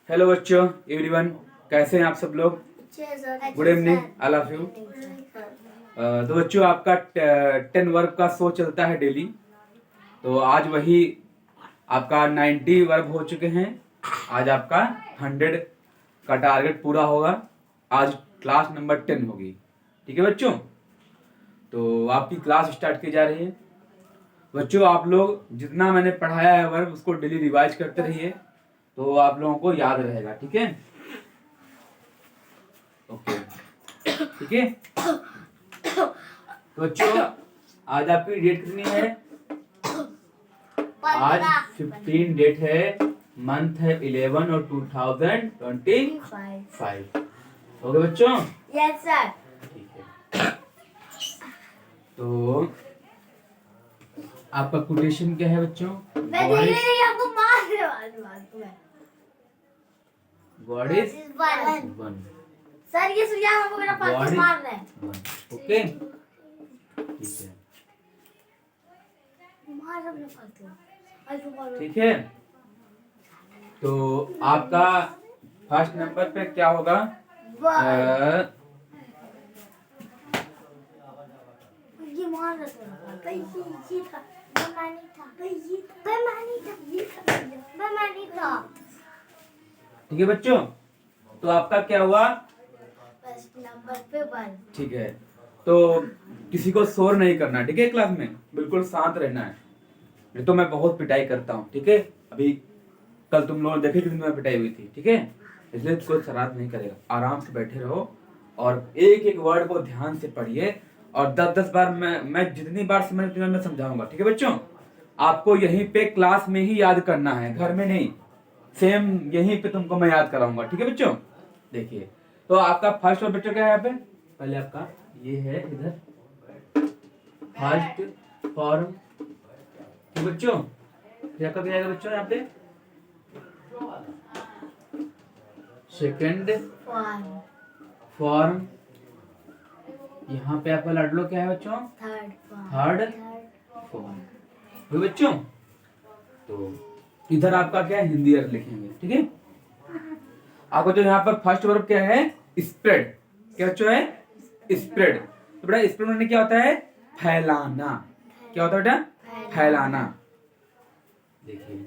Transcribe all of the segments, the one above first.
Hello बच्चों, everyone, कैसे हैं आप सब लोग? Good evening, all of you. तो बच्चों, आपका 10 वर्ब का शो चलता है डेली। तो आज वही आपका 90 वर्ब हो चुके हैं। आज आपका 100 का टारगेट पूरा होगा। आज क्लास नंबर 10 होगी। ठीक है बच्चों, तो आपकी क्लास स्टार्ट की जा रही है। बच्चों, आप लोग जितना मैंने पढ़ाया है वर्ब उसको डेली रिवाइज करते रहिए, तो आप लोगों को याद रहेगा। ठीक है, ओके, ठीक है। तो बच्चों, आज आपकी डेट कितनी है? आज 15 डेट है, मंथ है 11 और 2025। ओके बच्चों? Yes sir. ठीक है, तो आपका कोटेशन क्या है बच्चों? मैं देख रही आपको मारने वाली हूं। God is one. सर ये सुनिए, हमको मेरा पास मार रहा है। ओके, ठीक है, मार अपने फालतू। ठीक है। तो आपका फर्स्ट नंबर पे क्या होगा? ये मार रहा था, ये था, मैं था। ठीक है बच्चों, तो आपका क्या हुआ? फर्स्ट नंबर पे 1। ठीक है, तो किसी को शोर नहीं करना, ठीक है? क्लास में बिल्कुल शांत रहना है, नहीं तो मैं बहुत पिटाई करता हूँ। ठीक है, अभी कल तुम लोगों ने देखे कितनी मैं पिटाई हुई थी। ठीक है, इसलिए कोई शरारत नहीं करेगा, आराम से बैठे रहो और एक एक वर्ड को ध्यान से पढ़िए। और 10-10 बार मैं जितनी बार समझ मैं समझाऊंगा। ठीक है बच्चों, आपको यहीं पे क्लास में ही याद करना है, घर में नहीं। सेम यहीं पे तुमको मैं याद कराऊंगा। ठीक है बच्चों, देखिए, तो आपका फर्स्ट वर्ड बच्चों क्या है? यहाँ पे पहले आपका ये है, इधर फर्स्ट फॉर्म। ठीक बच्चों, क्या क्या आएगा बच्चों? यहाँ पे सेकंड फॉर्म। यहाँ पे आपका लाडलो क्या है बच्चों? Third form. बच्चों, तो इधर आपका क्या है? हिंदी अर्थ लिखेंगे। ठीक है, आपको जो यहाँ पर फर्स्ट वर्ब क्या है? स्प्रेड। क्या बच्चों है? स्प्रेड। तो बेटा स्प्रेड मतलब क्या होता है? फैलाना। क्या होता है बेटा? फैलाना। देखिए,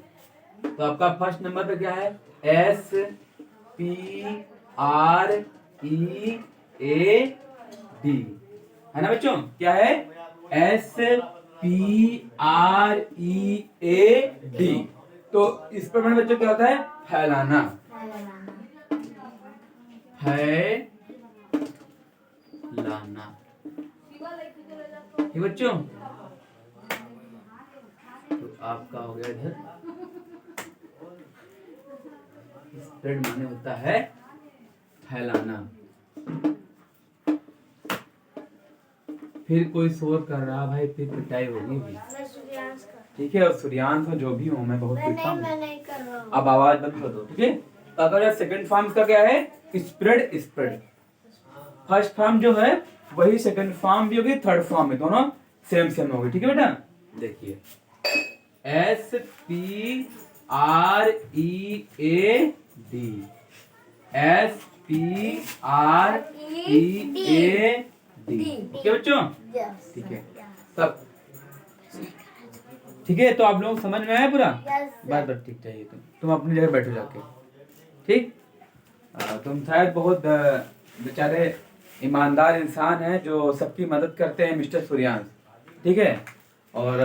तो आपका फर्स्ट नंबर पे क्या है? SPREAD है ना बच्चों? क्या है? SPREAD। तो इस पर मैंने बच्चों क्या होता है? फैलाना। फैलाना। ठीक बच्चों, तो आपका हो गया इधर स्प्रेड माने होता है फैलाना। फिर कोई शोर कर रहा भाई, फिर पिटाई होगी भी। ठीक है, और सूर्यांश जो भी हूँ मैं बहुत पीटता हूँ। अब आवाज बंद कर दो। ठीक है, तो अगर सेकंड फॉर्म का क्या है? स्प्रेड। स्प्रेड फर्स्ट फॉर्म जो है वही सेकंड फॉर्म भी होगी, थर्ड फॉर्म में दोनों सेम होगी। ठीक है बेटा, देखिए SPREAD। SPREAD। ओके बच्चों, ठीक है सब। ठीक है, तो आप लोग समझ में आया पूरा? बात ठीक चाहिए, तुम अपनी जगह बैठो जाके। ठीक, तुम शायद बहुत बेचारे ईमानदार इंसान हैं जो सबकी मदद करते हैं, मिस्टर सूर्यांश। ठीक है, और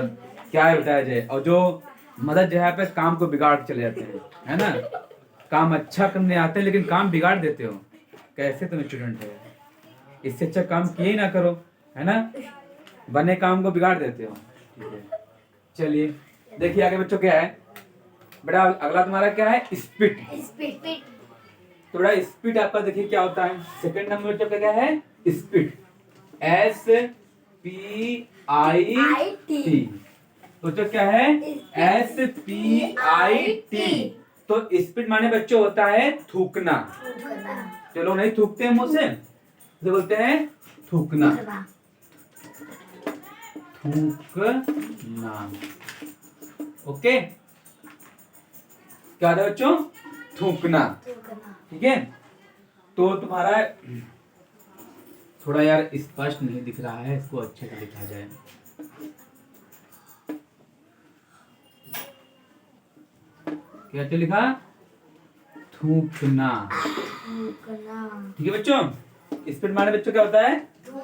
क्या है बताया जाए, और जो मदद जो है पे काम को बिगाड़ के चले जाते हैं, है ना? काम अच्छा करने आते हैं लेकिन काम बिगाड़ देते हो। कैसे तुम स्टूडेंट हो? इससे अच्छा काम किए ही ना करो, है ना? बने काम को बिगाड़ देते हो। ठीक है, चलिए देखिए आगे बच्चों क्या है बेटा? अगला तुम्हारा क्या है? स्पिट। थोड़ा स्पिट आपका देखिए क्या होता है। सेकंड नंबर बच्चों का क्या है? स्पिट। SPIT। बच्चों क्या है? SPIT। तो स्पिट माने बच्चों होता है थूकना। जो लोग नहीं थूकते हैं मुंह से, तो बोलते हैं थूकना। थूकना। ओके, क्या था बच्चों? थूकना। ठीक है, तो तुम्हारा थोड़ा यार स्पष्ट नहीं दिख रहा है, इसको अच्छे से लिखा जाए। क्या तो लिखा? थूकना। ठीक है बच्चों, स्पिट माने बच्चों क्या होता है?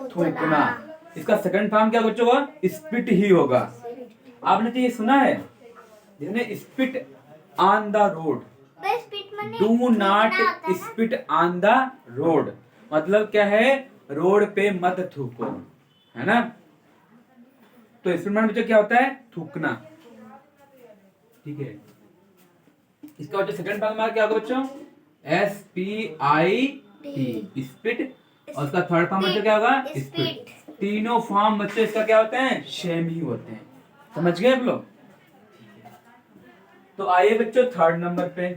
थूकना। इसका सेकंड फॉर्म क्या बच्चों होगा? स्पिट ही होगा। आपने तो ये सुना है, जिसने spit on the road, do not spit on the road, मतलब क्या है? रोड पे मत थूको, है ना? तो स्पिट माने बच्चों क्या होता है? थूकना। ठीक है, इसका जो सेकंड फॉर्म क्या होगा बच्चों? SPIT, spit. और उसका थर्ड फॉर्म बच्चों क्या होगा? स्पिट। तीनों फॉर्म बच्चों इसका क्या होते हैं? सेम ही होते हैं। समझ गए आप लोग? तो आइए बच्चों थर्ड नंबर पे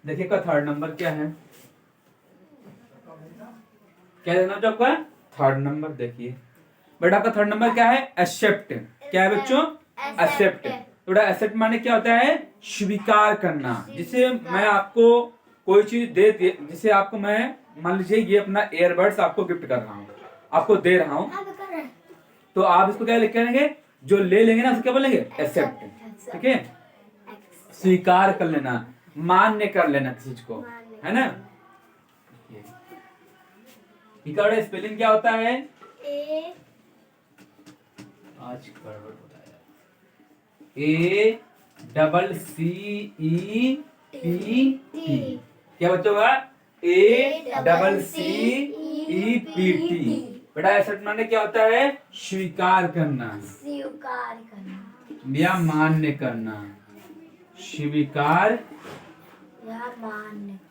देखिए, का थर्ड नंबर क्या है? क्या देना बच्चों आपका? थर्ड नंबर देखिए बेटा, आपका थर्ड नंबर क्या है? एक्सेप्ट। क्या है बच्चों? एक्सेप्ट। बेटा एक्सेप्ट माने क्या होता है? स्वीकार करना। जिसे मैं आपको कोई चीज जिसे आपको मैं, मान लीजिए ये अपना एयरबड्स आपको गिफ्ट कर रहा हूँ, आपको दे रहा हूँ, तो आप इसको क्या लिख करेंगे? जो ले लेंगे ना उसको क्या बोलेंगे? एक्सेप्ट। ठीक है, स्वीकार कर लेना, मान्य कर लेना किसी चीज को, है ना? इनका स्पेलिंग क्या होता है? आज गड़बड़ होता है। ACCEPT। क्या बच्चों का? ACCEPT। बेटा एक्सेप्ट माने क्या होता है? स्वीकार करना या मान्य करना। स्वीकार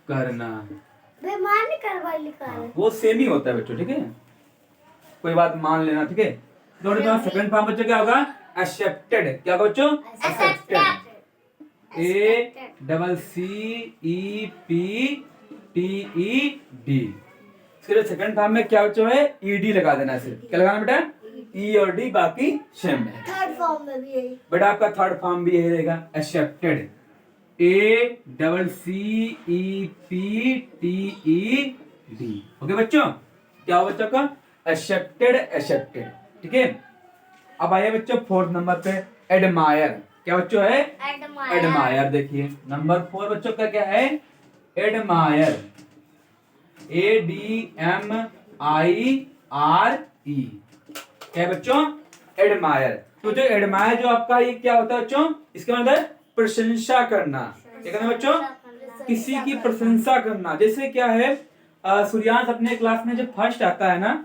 करना, वो सेम ही होता है बच्चों। ठीक है, कोई बात मान लेना। ठीक है, दोनों सेकंड फॉर्म बच्चों क्या होगा? एक्सेप्टेड। क्या होगा बच्चों? एक्सेप्टेड। ACCEPTED। इसके सेकंड फॉर्म में क्या बच्चों है? ED लगा देना। सिर्फ क्या लगाना बेटा? E और D, बाकी सेम है। थर्ड फॉर्म में भी यही। बेटा आपका थर्ड फॉर्म भी यही रहेगा, एक्सेप्टेड। ACCEPTED। ओके बच्चों, क्या हो बच्चों का? Accepted, accepted. ठीक है, अब आइए बच्चों फोर्थ नंबर पे, एडमायर। क्या बच्चों है? एडमायर। देखिए नंबर 4 बच्चों का क्या है? एडमायर। ADMIRE। क्या है बच्चों? एडमायर। तो जो एडमायर जो आपका ये क्या होता है बच्चों? इसका मतलब प्रशंसा करना। क्या करना बच्चों? किसी की प्रशंसा करना। जैसे क्या है, सूर्यांश अपने क्लास में जब फर्स्ट आता है ना,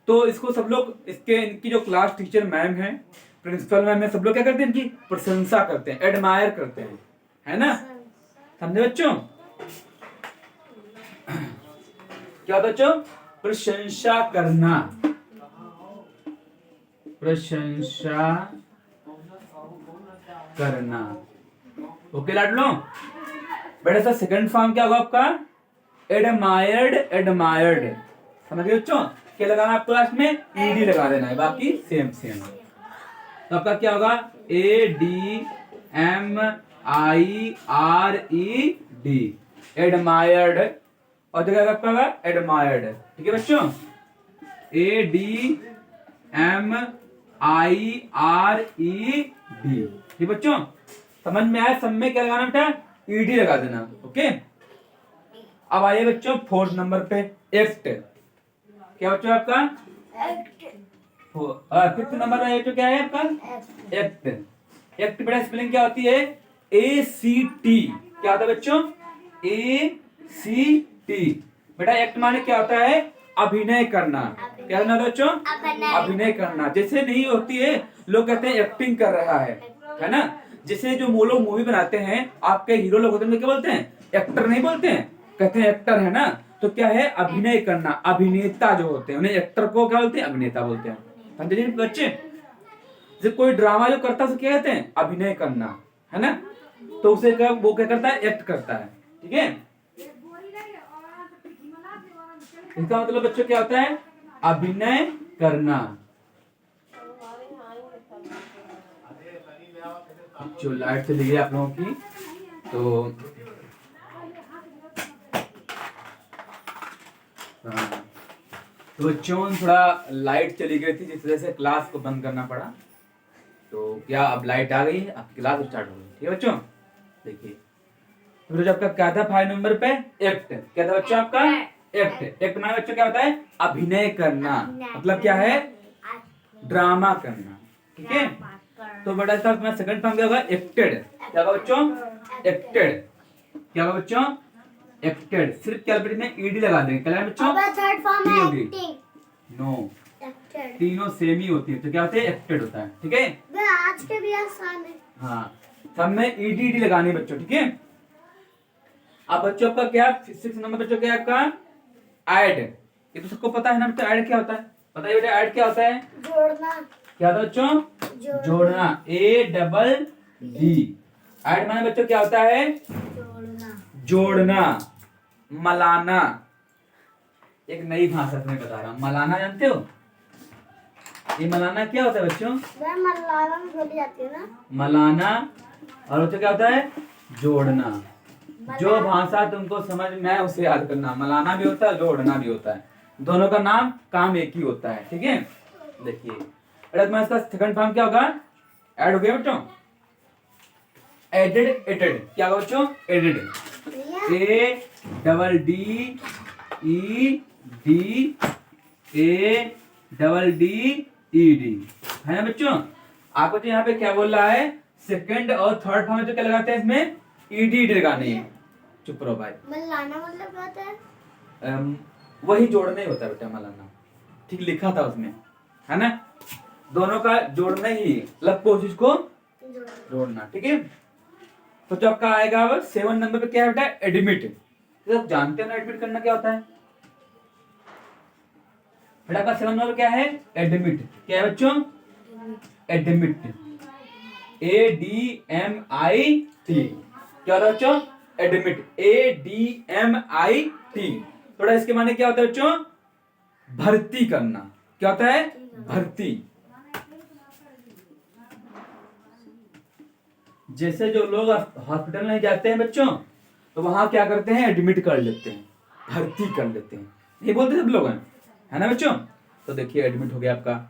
तो इसको सब लोग, इनकी जो क्लास टीचर मैम है, प्रिंसिपल मैम है, सब लोग क्या करते हैं? इनकी प्रशंसा करते हैं, एडमायर करते हैं, है ना? समझे बच्चों? क्या होता है बच्चों? प्रशंसा करना, प्रशंसा करना। ओके लाडलो बेटा, सर सेकंड फॉर्म क्या होगा आपका? Admired, admired. समझ गए बच्चों? क्या लगाना आपको लास्ट में? ED लगा देना है, बाकी सेम सेम। तो आपका क्या होगा? ADMIRED, admired. और जगह आपका होगा एडमायर्ड। ठीक है बच्चों, ADMIRED। ठीक बच्चों, समझ में आया? सब में क्या लगाना बेटा? ED लगा देना। ओके, अब आइए बच्चों फोर्थ नंबर पे, एक्ट। क्या बच्चों आपका? फिफ्थ नंबर में जो क्या है आपका? एक्ट। एक्ट बेटा स्पेलिंग क्या होती है? ACT। क्या होता है बच्चों? ACT। बेटा एक्ट माने क्या होता है? अभिनय करना। क्या करना बच्चों? अभिनय करना। जैसे नहीं होती है, लोग कहते हैं एक्टिंग कर रहा है ना? जैसे जो वो लोग मूवी बनाते हैं, आपके हीरो लोग होते हैं, क्या बोलते हैं? एक्टर नहीं बोलते हैं, कहते हैं एक्टर, है ना? तो क्या है? अभिनय करना। अभिनेता जो होते हैं उन्हें एक्टर को क्या बोलते हैं? अभिनेता बोलते हैं। समझे बच्चे? जब कोई ड्रामा जो करता है उसे क्या कहते हैं? अभिनय करना, है ना? तो उसे क्या, वो क्या करता है? एक्ट करता है। ठीक है, इसका मतलब बच्चों क्या होता है? अभिनय करना। जो लाइट चली गई आप लोगों की, तो हाँ, तो बच्चों थोड़ा लाइट चली गई थी, जिस वजह से क्लास को बंद करना पड़ा। तो क्या अब लाइट आ गई है, आपकी क्लास स्टार्ट हो गई। ठीक है बच्चों, देखिए तो फिर आपका क्या था 5 नंबर पे, एक्ट। क्या था बच्चों आपका, एक्ट। एक्ट माने बच्चों क्या होता है, अभिनय करना, मतलब क्या है, ड्रामा करना। ठीक है, तो बड़ा सा तुम्हारा सेकंड फॉर्म क्या होगा, एक्टेड। क्या होगा बच्चों, एक्टेड। क्या होगा बच्चों, एक्टेड। सिर्फ कैलकुलेट में ईडी लगा देंगे। क्या बच्चों, थर्ड फॉर्म है एक्टिंग। नो, एक्टेड तीनों सेम ही होती है, तो क्या होते हैं, एक्टेड होता है। ठीक है, वे आज के भी आसान है। हाँ, सब में ईडी लगानी बच्चों। ठीक है, अब बच्चों का क्या 6 नंबर बच्चों क्या है आपका, ऐड। ये तो सबको पता है ना बच्चों, ऐड क्या होता है, बताइए बेटा, ऐड क्या होता है, जोड़ना। क्या होता है बच्चों, जोड़ना। ए डबल डी, ऐड माने बच्चों क्या होता है, जोड़ना। जोड़ना, मलाना। एक नई भाषा तुम्हें बता रहा हूं, मलाना जानते हो, ये मलाना क्या होता है बच्चों, वे मलाना में बोली जाती है ना, मलाना। और बच्चों क्या होता है, जोड़ना। जो भाषा तुमको समझ में आए उसे याद करना, मलाना भी होता है, जोड़ना भी होता है, दोनों का नाम काम एक ही होता है। ठीक है, देखिए तुम्हारा इसका सेकंड फॉर्म क्या होगा, ऐड हो गया बच्चों, एडेड, एडेड। क्या होगा बच्चों, added. A double D E D, A double D E D, है ना बच्चों। आपको तो यहाँ पे क्या बोल रहा है, सेकंड और थर्ड फॉर्म में तो क्या लगाते हैं, इसमें ईडी लगाने हैं। चुप रहो भाई, मलाना मतलब क्या होता है, वही जोड़ना ही होता है बेटा, मलाना। ठीक लिखा था उसमें, है ना, दोनों का जोड़ना ही, मतलब कोशिश को जोड़ना। ठीक है, तो जो आपका आएगा अब 7 नंबर पे क्या है बेटा, एडमिट। तो आप जानते हो ना एडमिट करना क्या होता है बेटा, आपका 7 नंबर क्या है, एडमिट। क्या है बच्चों, admit, A D M I T. क्या होता है बच्चों, admit, A D M I T. थोड़ा इसके माने क्या होता है बच्चों, भर्ती करना। क्या होता है, भर्ती। जैसे जो लोग हॉस्पिटल में जाते हैं बच्चों, तो वहां क्या करते हैं, एडमिट कर लेते हैं, भर्ती कर लेते हैं, नहीं बोलते सब लोग हैं, है ना बच्चों। तो देखिए एडमिट हो गया आपका।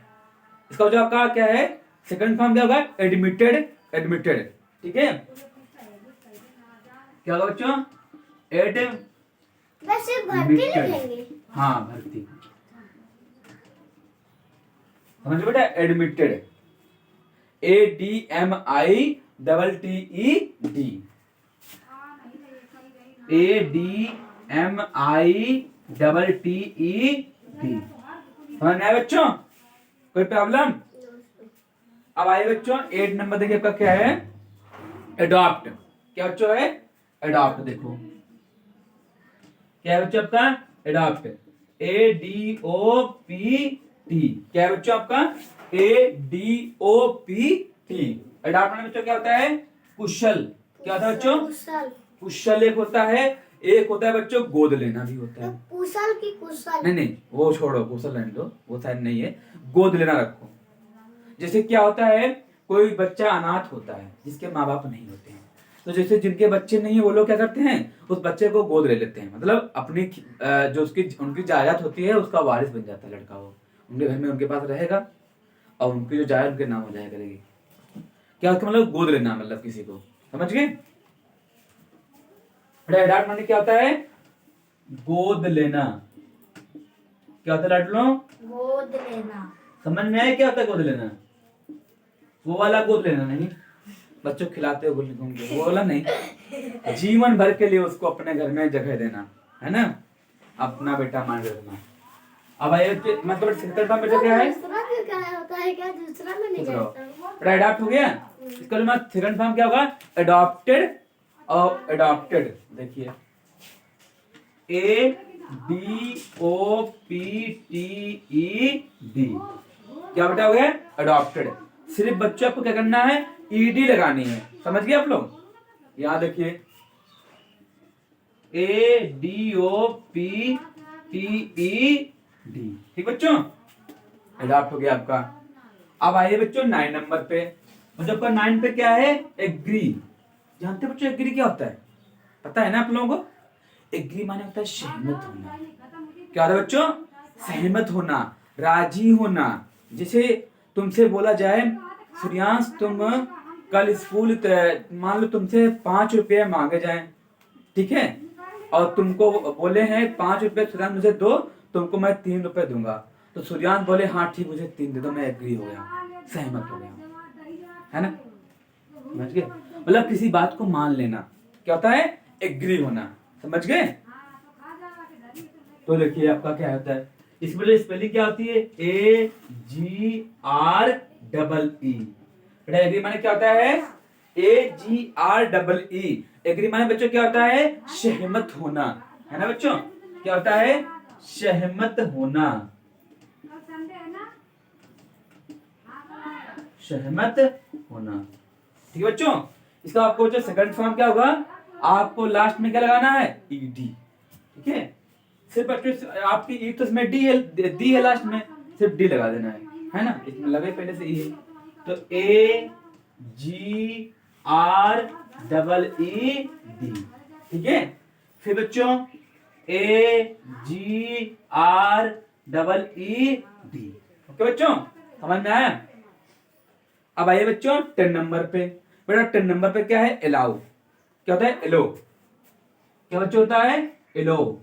इसका जो आपका क्या है, सेकंड फॉर्म क्या होगा, एडमिटेड, एडमिटेड। ठीक है, क्या होगा बच्चों, एड, वैसे भर्ती लिखेंगे, हाँ भर्ती, समझ बेटा, admitted, A D M I double T E D, A D M I double T E D. समझ में आया बच्चों, कोई प्रॉब्लम। अब आइए बच्चों 8 नंबर देखिए आपका क्या है, एडॉप्ट। क्या बच्चों है, एडॉप्ट। देखो क्या है बच्चों आपका, adopt, A D O P T. क्या है बच्चों आपका, A D O P T. Adopt में बच्चों क्या होता है, कुशल। क्या होता है बच्चों, कुशल। कुशल एक होता है, एक होता है बच्चों गोद लेना भी होता है। कुशल की कुशल, नहीं नहीं वो छोड़ो, कुशल रहने दो, वो शायद नहीं है, गोद लेना रखो। जैसे क्या होता है, कोई बच्चा अनाथ होता है जिसके माँ बाप नहीं होते हैं, तो जैसे जिनके बच्चे नहीं है वो लोग क्या करते हैं, उस बच्चे को गोद ले लेते हैं, मतलब अपनी जो उसकी उनकी जायदाद होती है उसका वारिस बन जाता है लड़का, वो उनके घर में उनके पास रहेगा और उनकी जो जायदाद उनके नाम हो जाया करेगी। क्या उसका मतलब गोद लेना, मतलब किसी को, समझ गए। एडॉप्ट माने क्या होता है, गोद लेना। क्या होता है लाडलो, गोद लेना। समझ में आया क्या होता है गोद लेना, वो वाला गोद लेना नहीं, बच्चों खिलाते हो घूमते वो वाला नहीं, जीवन भर के लिए उसको अपने घर में जगह देना, है ना, अपना बेटा मान रखना। अब आइए मतलब सेकंड फॉर्म बेटा क्या है, दूसरा भी क्या होता है, क्या दूसरा में नहीं जानता। एडॉप्ट हो गया। इसका मतलब सेकंड फॉर्म क्या होगा, एडॉप्टेड और एडॉप्टेड। देखिए A D O P T E D, क्या बेटा हो गया, एडॉप्टेड। सिर्फ बच्चों को क्या करना है, ईडी लगानी है, समझ गए आप लोग। यहां देखिए A D O P T E D, ठीक बच्चों, एडॉप्ट हो गया आपका। अब आइए बच्चों 9 नंबर पे, मतलब आपका 9 पे क्या है, एग्री। जानते हो बच्चों एग्री क्या होता है, पता है ना आप लोगों को? एग्री माने होता है सहमत होना। क्या होता है बच्चों, सहमत होना, राजी होना। जैसे तुमसे बोला जाए सूर्यांश तुम कल स्कूल मान लो तुमसे 5 रुपये मांगे जाए, ठीक है, और तुमको बोले हैं 5 रुपये सूर्यांश मुझे दो, तुमको मैं 3 रुपये दूंगा। तो सूर्यांश बोले हाँ ठीक मुझे 3 दे दो, मैं एग्री हो गया, सहमत हो गया, है ना? समझ गए? मतलब किसी बात को मान लेना क्या होता है, एग्री होना। समझ गए? तो देखिए आपका क्या होता है, इसमें स्पेलिंग क्या होती है, AGREE। बेटा एग्री माने क्या होता है, AGREE। एग्री माने बच्चों क्या होता है, सहमत होना, है ना बच्चों? क्या होता है, सहमत होना, सहमत होना। ठीक है बच्चों? इसका आपको जो सेकंड फॉर्म क्या होगा, आपको लास्ट में क्या लगाना है, ईडी। ठीक है, सिर्फ बच्चों आपकी ई तो इसमें डी है लास्ट में, सिर्फ डी लगा देना है ना? इसमें लगे पहले से ई है, तो AGREE। ठीक है, फिर बच्चों AGREE। ओके बच्चों, समझ में आया? अब आइए बच्चों 10 नंबर पे। बेटा 10 नंबर पे क्या है, अलाउ। क्या होता है, एलो। क्या बच्चों होता है, एलो।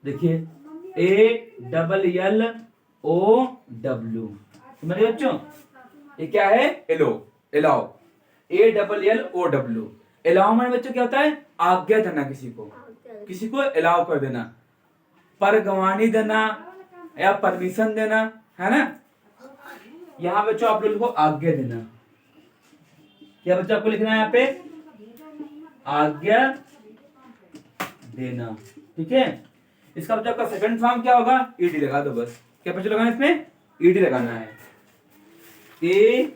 देखिए ALLOW। समझिए बच्चों, ये क्या है, एलो, एलाउ, ALLOW। एलाउ माने बच्चों क्या होता है, आज्ञा देना, किसी को एलाउ कर देना, परगवानी देना या परमिशन देना, है ना? यहां बच्चों आप लोगों को आज्ञा देना। क्या बच्चों आपको लिखना है यहाँ पे, आज्ञा देना। ठीक है, इसका बच्चों आपका सेकंड फॉर्म क्या होगा, ईडी लगा दो बस। क्या बच्चों लगाना है इसमें, ईडी लगाना है, ALLOWED।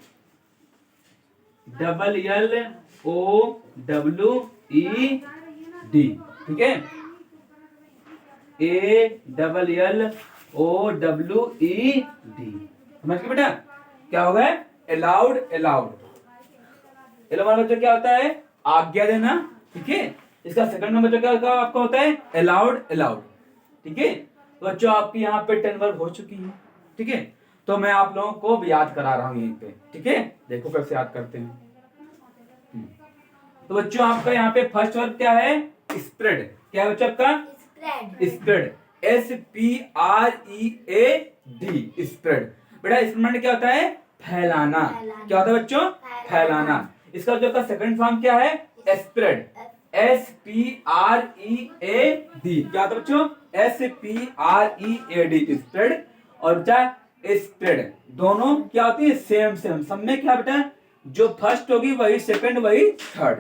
ठीक है, ALLOWED। समझ गए बेटा? क्या होगा, अलाउड, अलाउड। अलाउड बच्चों क्या होता है, आज्ञा देना। ठीक है, इसका सेकंड नंबर जो क्या आपका होता है, अलाउड, अलाउड। ठीक है, तो बच्चों आपकी यहाँ पे 10 वर्ब हो चुकी है। ठीक है, तो मैं आप लोगों को याद करा रहा हूँ यहीं पे। ठीक है, देखो कैसे याद करते हैं। तो बच्चों आपका यहाँ पे फर्स्ट वर्ब क्या है, स्प्रेड। क्या है बच्चों आपका, स्प्रेड, SPREAD, स्प्रेड। बेटा स्प्रेड क्या होता है, फैलाना। क्या होता है बच्चों, फैलाना। इसका जो का सेकंड फॉर्म क्या है, स्प्रेड, SPREAD। क्या होता है बच्चों, SPREAD, स्प्रेड। और बच्चा स्प्रेड, दोनों क्या होती है, सेम सेम। सब में क्या बेटा, जो फर्स्ट होगी वही सेकंड, वही थर्ड।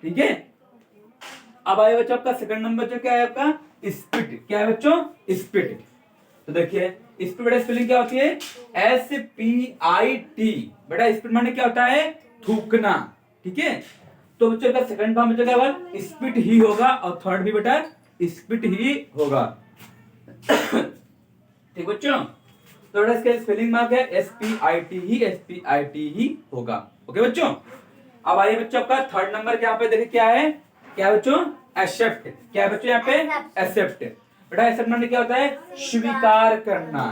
ठीक है, अब आए बच्चों आपका सेकंड नंबर जो क्या है आपका, स्पिट। क्या है बच्चों, स्पिट। तो देखिए स्पिट बेटा स्पेलिंग क्या होती है, SPIT। बेटा स्पिट माने क्या होता है, थूकना। ठीक है, तो बच्चों का सेकंड फॉर्म बच्चों क्या होगा, स्पिट ही होगा, और थर्ड भी बेटा स्पिट ही होगा। ठीक बच्चों, तो बेटा इसका स्पेलिंग मार्क है SPIT ही होगा। ओके बच्चों, अब आइए बच्चों आपका थर्ड नंबर यहाँ पे देखिए क्या है, क्या बच्चों, एक्सेप्ट। क्या है बच्चों यहाँ पे, एक्सेप्ट। बेटा एक्सेप्ट माने क्या होता है, स्वीकार करना।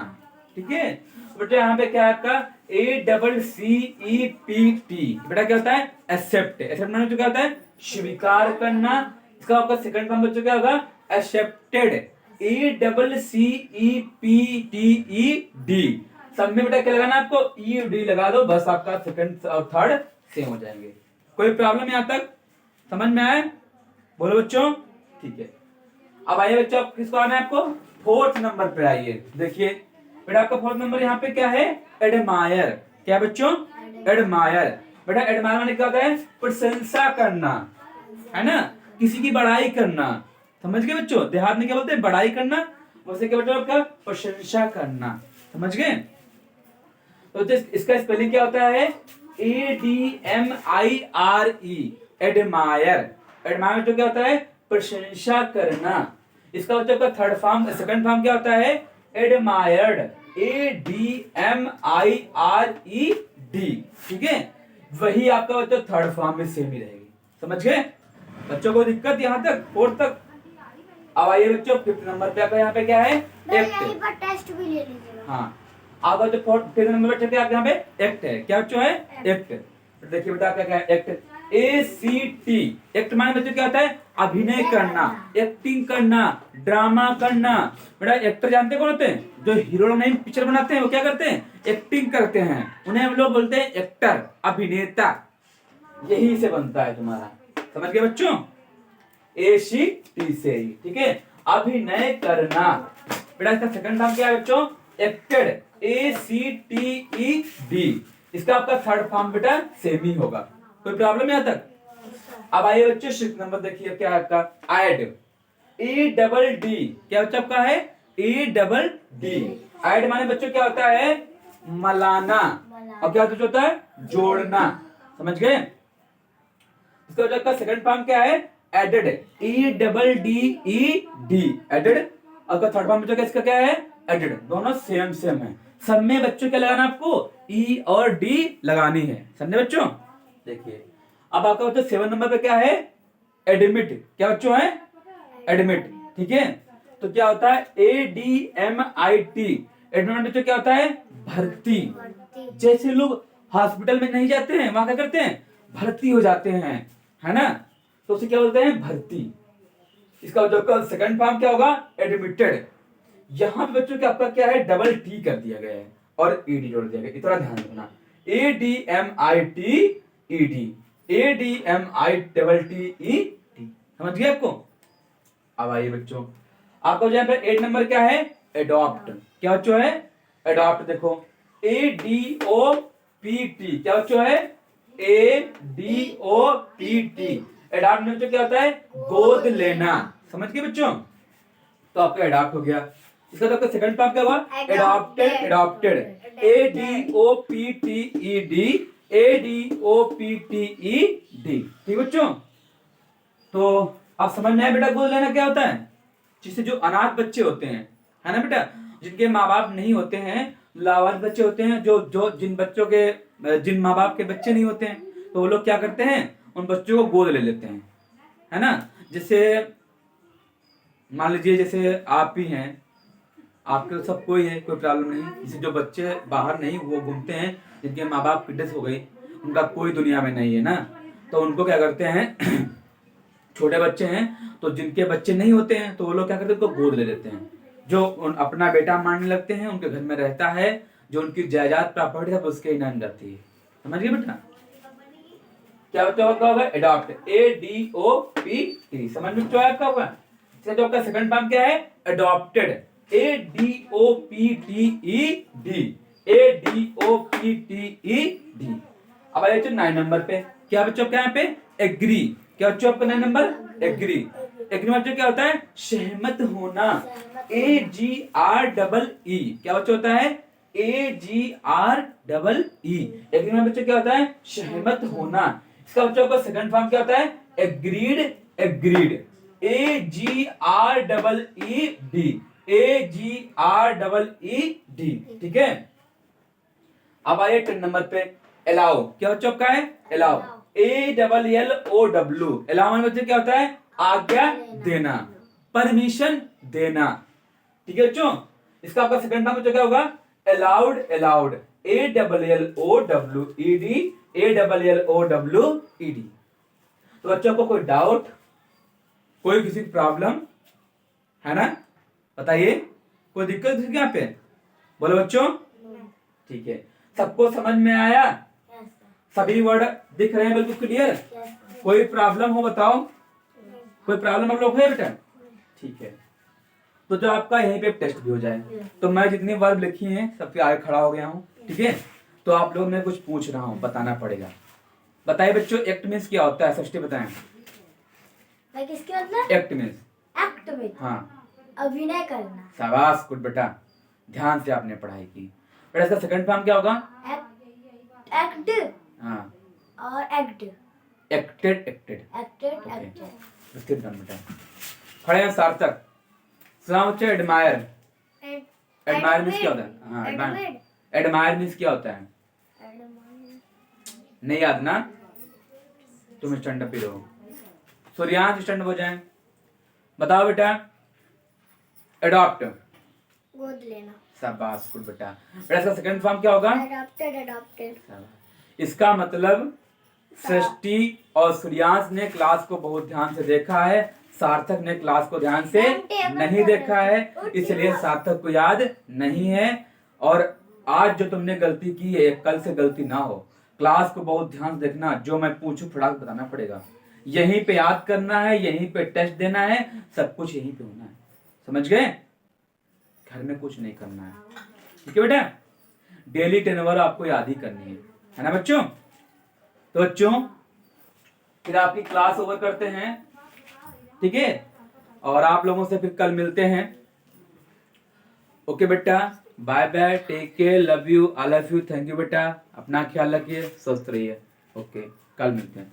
ठीक है, बेटा यहाँ पे क्या है आपका, ACCEPT। बेटा क्या होता है, एक्सेप्ट। एक्सेप्ट माने क्या होता है, स्वीकार करना। इसका आपका सेकंड फॉर्म बच्चों क्या होगा, एक्सेप्टेड, ACCEPTED। सब में बेटा क्या लगाना है आपको, ED लगा दो बस, आपका सेकंड और थर्ड सेम हो जाएंगे। कोई प्रॉब्लम यहाँ तक समझ में आए, बोलो बच्चों? ठीक है, अब आइए बच्चों आप किसको आना है आपको, फोर्थ नंबर पे आइए। देखिए बेटा आपका फोर्थ नंबर यहाँ पे क्या है, एडमायर। क्या है बच्चों, एडमायर। बेटा एडमायर माने क्या होता है, प्रशंसा करना, है ना, किसी की बड़ाई करना। समझ गए बच्चों, देहात में क्या बोलते हैं, बड़ाई करना, वैसे क्या बच्चों आपका, प्रशंसा करना। समझ गए? तो इसका स्पेलिंग क्या होता है, ADMIRE, एडमायर। एडमायर जो क्या होता है, प्रशंसा करना। इसका मतलब का थर्ड फॉर्म, सेकंड फॉर्म क्या होता है, एडमायर्ड, ADMIRED। ठीक है, वही आपका बच्चों थर्ड फॉर्म में सेम ही रहेगी। समझ गए बच्चों को दिक्कत यहाँ तक, फोर्थ तक? अब आइए बच्चों फिफ्थ नंबर पे आपका यहाँ पे क्या है, यहीं पर टेस्ट भी ले लीजिएगा। हाँ आप जो फिफ्थ नंबर पे आप यहाँ पे एक्ट है, क्या बच्चों है, एक्ट। देखिए बेटा क्या क्या है, एक्ट ACT। एक्ट माने बच्चों क्या होता है, अभिनय करना, एक्टिंग करना, ड्रामा करना। बेटा एक्टर जानते कौन होते हैं, जो हीरो नहीं पिक्चर बनाते हैं वो क्या करते हैं, एक्टिंग करते हैं, उन्हें हम लोग बोलते हैं एक्टर, अभिनेता। यही से बनता है तुम्हारा, समझ गए बच्चों, ACT से ही, ठीक है, अभिनय करना। बेटा इसका सेकंड नाम क्या है बच्चों, एक्टेड, ACTED। इसका आपका थर्ड फॉर्म बेटा सेम ही होगा, कोई प्रॉब्लम यहाँ तक? अब आइए बच्चों सिक्स नंबर देखिए क्या है आपका, ऐड, EDD। क्या बच्चा आपका है, EDD। ऐड माने बच्चों क्या होता है, मलाना, और क्या होता है, जोड़ना। समझ गए? इसका बच्चा का सेकंड फॉर्म क्या है, एडेड, EDDED, एडेड। और थर्ड फॉर्म बच्चों का इसका क्या है, एडेड। दोनों सेम सेम है, सब में बच्चों क्या लगाना आपको, E और D लगानी है, समझे बच्चों? देखिए अब आपका बच्चों 7 नंबर पे क्या है, एडमिट। क्या बच्चों है, एडमिट, ठीक है। तो क्या होता है, ADMIT। एडमिट बच्चों क्या होता है, भर्ती। जैसे लोग हॉस्पिटल में नहीं जाते हैं, वहां क्या करते हैं, भर्ती हो जाते हैं, है ना, तो उसे क्या बोलते हैं, भर्ती। इसका जो सेकंड फॉर्म क्या होगा, एडमिटेड। यहां पे बच्चों क्या आपका क्या है, डबल T कर दिया गया है और ED जोड़ दिया गया, इतना ध्यान रखना, ADMITED, ADMITED। समझ गए आपको? अब आइए बच्चों आपको यहाँ पे 8 नंबर क्या है, एडॉप्ट। क्या बच्चों है, एडॉप्ट। देखो ADOPT। क्या बच्चों है, ADOPT। एडॉप्ट में बच्चों क्या होता है, गोद लेना। समझ गए बच्चों? तो आपका एडॉप्ट हो गया। इसका तो आपका सेकंड पार्ट क्या हुआ, एडॉप्टेड, एडॉप्टेड, ADOPTED, ADOPTED। ठीक बच्चों? तो आप समझ में आया बेटा गोद लेना क्या होता है? जिससे जो अनाथ बच्चे होते हैं, है ना बेटा, जिनके माँ बाप नहीं होते हैं, लावारिस बच्चे होते हैं, जो जो जिन बच्चों के, जिन माँ बाप के बच्चे नहीं होते हैं, तो वो लोग क्या करते हैं, उन बच्चों को गोद ले लेते हैं, है ना। जैसे मान लीजिए जैसे आप ही हैं, आपके तो सब कोई है, कोई प्रॉब्लम नहीं। जैसे जो बच्चे बाहर नहीं वो घूमते हैं, जिनके माँ बाप की डेथ हो गई, उनका कोई दुनिया में नहीं है ना, तो उनको क्या करते हैं छोटे बच्चे हैं तो जिनके बच्चे नहीं होते हैं तो वो लोग क्या करते हैं, उनको गोद ले लेते हैं, जो अपना बेटा मानने लगते हैं, उनके घर में रहता है, जो उनकी जायदाद प्रॉपर्टी है उसके ही नाम जाती है। समझ गए बेटा? क्या होगा, एडॉप्ट, ADOPT। समझ में क्या आपका होगा? जो आपका सेकंड फॉर्म क्या है, एडॉप्टेड, ADOPTED, ADOPTED। अब आइए 9 नंबर पे, क्या बच्चों क्या यहाँ पे, एग्री। क्या बच्चों आपका 9 नंबर, एग्री। एग्री मतलब क्या होता है, सहमत होना, AGREE। क्या बच्चों होता है, AGREE। एग्री मतलब बच्चों क्या होता है, सहमत होना। इसका बच्चों का सेकंड फॉर्म क्या होता है, एग्रीड, एग्रीड, AGREED, AGREED। ठीक है। अब आइए 10 नंबर पे, अलाउ। क्या बच्चों का है, अलाउ, ALLOW। अलाउ मतलब बच्चों क्या होता है, आज्ञा देना, परमिशन देना। ठीक है बच्चों? इसका आपका सेकंड नाम बच्चों क्या होगा, अलाउड, अलाउड, ALLOWED, ALLOWED। तो बच्चों को कोई डाउट, कोई किसी की प्रॉब्लम है ना, बताइए, कोई दिक्कत यहाँ पे, बोलो बच्चों। ठीक है, सबको समझ में आया, सभी वर्ड दिख रहे हैं बिल्कुल क्लियर? कोई प्रॉब्लम हो बताओ, कोई प्रॉब्लम आप लोग है बेटा? ठीक है, तो जो आपका यहीं पे टेस्ट भी हो जाए, तो मैं जितनी वर्ब लिखी हैं सबके आगे खड़ा हो गया हूँ, ठीक है। तो आप लोग मैं कुछ पूछ रहा हूँ, बताना पड़ेगा। बताइए बच्चों, एक्ट मीन्स क्या होता है, सृष्टि बताएं। किसके मतलब, एक्ट मीन्स, एक्ट में, हाँ, अभिनय करना। शाबाश, गुड बेटा, ध्यान से आपने पढ़ाई की। बेटा इसका सेकंड फॉर्म क्या होगा, एक्ट, हाँ, और act, acted, acted, acted, acted. स्थिर बन बेटा, खड़े हैं सार्थक। सलाम बच्चे, एडमायर। एडमायर मीन्स क्या होता है, हाँ, एडमायर मीन्स क्या होता है, नहीं याद ना, तुम स्टैंड अप ही रहो। सूर्यांश स्टैंड अप हो जाए। बताओ बेटा। अडॉप्ट, गोद लेना। शाबाश गुड बेटा। बेटा इसका सेकंड फॉर्म क्या होगा? Adopted adopted. इसका मतलब सृष्टि और सूर्यांश ने क्लास को बहुत ध्यान से देखा है, सार्थक ने क्लास को ध्यान से नहीं देखा है, इसलिए सार्थक को याद नहीं है। और आज जो तुमने गलती की है कल से गलती ना हो। क्लास को बहुत ध्यान से देखना, जो मैं पूछूं फटाक बताना पड़ेगा, यहीं पे याद करना है, यहीं पे टेस्ट देना है, सब कुछ यहीं पे होना है। समझ गए? घर में कुछ नहीं करना है, ठीक है बेटा? डेली 10 आवर आपको याद ही करनी है ना बच्चों? तो बच्चों फिर आपकी क्लास ओवर करते हैं, ठीक है? और आप लोगों से फिर कल मिलते हैं। ओके बेटा, bye bye, take care, love you, I love you, thank you बेटा। अपना ख्याल रखिए, स्वस्थ रहिए। ओके, कल मिलते हैं।